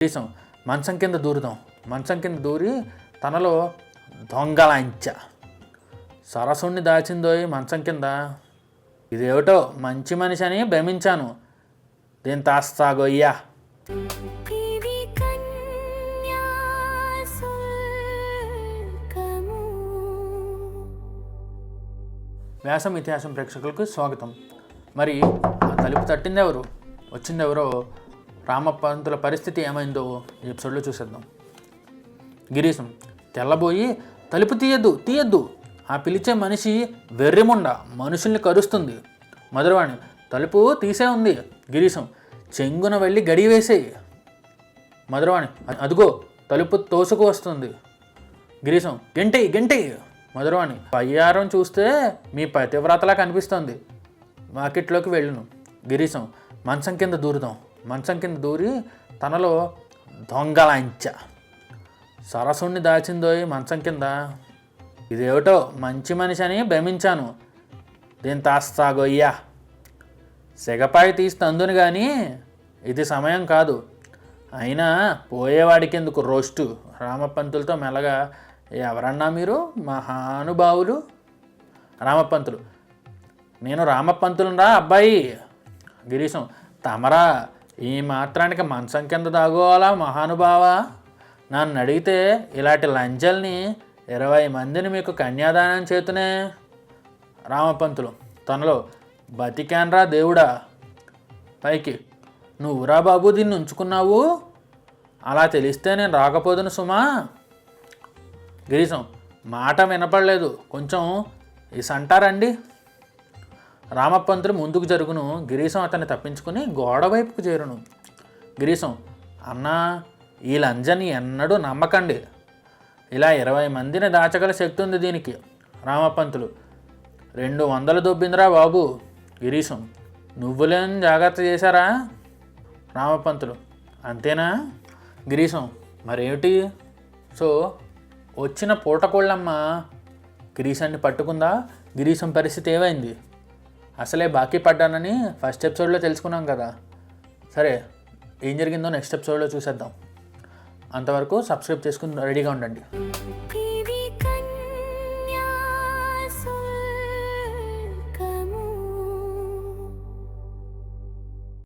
గిరీశం మంచం కింద దూరుదాం. మంచం కింద దూరి తనలో దొంగలాంచ సరసుణ్ణి దాచిందోయ్ మంచం కింద. ఇదేమిటో మంచి మనిషి అని భ్రమించాను. దీని తాస్తాగోయ్యా. వ్యాసం ఇతిహాసం ప్రేక్షకులకు స్వాగతం. మరి ఆ తలుపు తట్టింది ఎవరు, వచ్చింది ఎవరో, రామపంతుల పరిస్థితి ఏమైందో ఈ ఎపిసోడ్లో చూసేద్దాం. గిరీశం తెల్లబోయి తలుపు తీయద్దు తీయద్దు, ఆ పిలిచే మనిషి వెర్రిముండ, మనుషుల్ని కరుస్తుంది. మధురవాణి తలుపు తీసే ఉంది. గిరీశం చెంగున వెళ్ళి గడి వేసేయి. మధురవాణి అదుగో తలుపు తోసుకు వస్తుంది. గిరీశం గంటెయ్యి గంటెయ్యి. మధురవాణి పయ్యారం చూస్తే మీ పతివ్రతలా కనిపిస్తుంది. మార్కెట్లోకి వెళ్ళును. గిరీశం మంచం కింద దూరుదాం. మంచం కింద దూరి తనలో దొంగలాంచ సరసుణ్ణి దాచిందోయ్ మంచం కింద. ఇదేమిటో మంచి మనిషి అని భ్రమించాను. దీని తాస్తాగోయ్యా. సెగపాయి తీసి తందుని కానీ ఇది సమయం కాదు. అయినా పోయేవాడికి ఎందుకు రోస్టు. రామపంతులతో మెల్లగా ఎవరన్నా మీరు మహానుభావులు. రామపంతులు నేను రామపంతులురా అబ్బాయి. గిరీశం తమరా ఈ మాత్రానికి మంచం కింద దాగోవాలా మహానుభావా? నన్ను అడిగితే ఇలాంటి లంజల్ని 20 మందిని మీకు కన్యాదానం చేతునే. రామపంతులు తనలో బతికాన్రా దేవుడా. పైకి నువ్వురా బాబు దీన్ని ఉంచుకున్నావు, అలా తెలిస్తే నేను రాకపోదును సుమా. గిరీశం మాట వినపడలేదు, కొంచెం ఇసంటారండి. రామపంతులు ముందుకు జరుగును. గిరీశం అతన్ని తప్పించుకుని గోడ వైపుకు చేరును. గిరీశం అన్నా ఈ లంజని ఎన్నడూ నమ్మకండి. ఇలా 20 మందిని దాచగల శక్తి ఉంది దీనికి. రామపంతులు 200 దొబ్బిందిరా బాబు. గిరీశం నువ్వులేని జాగ్రత్త చేశారా? రామపంతులు అంతేనా? గిరీశం మరేమిటి? సో వచ్చిన పూటకోళ్ళమ్మ గిరీశాన్ని పట్టుకుందా? గిరీశం పరిస్థితి ఏమైంది? అసలే బాకీ పడ్డానని ఫస్ట్ ఎపిసోడ్లో తెలుసుకున్నాం కదా. సరే ఏం జరిగిందో నెక్స్ట్ ఎపిసోడ్లో చూసేద్దాం. అంతవరకు సబ్స్క్రైబ్ చేసుకుని రెడీగా ఉండండి.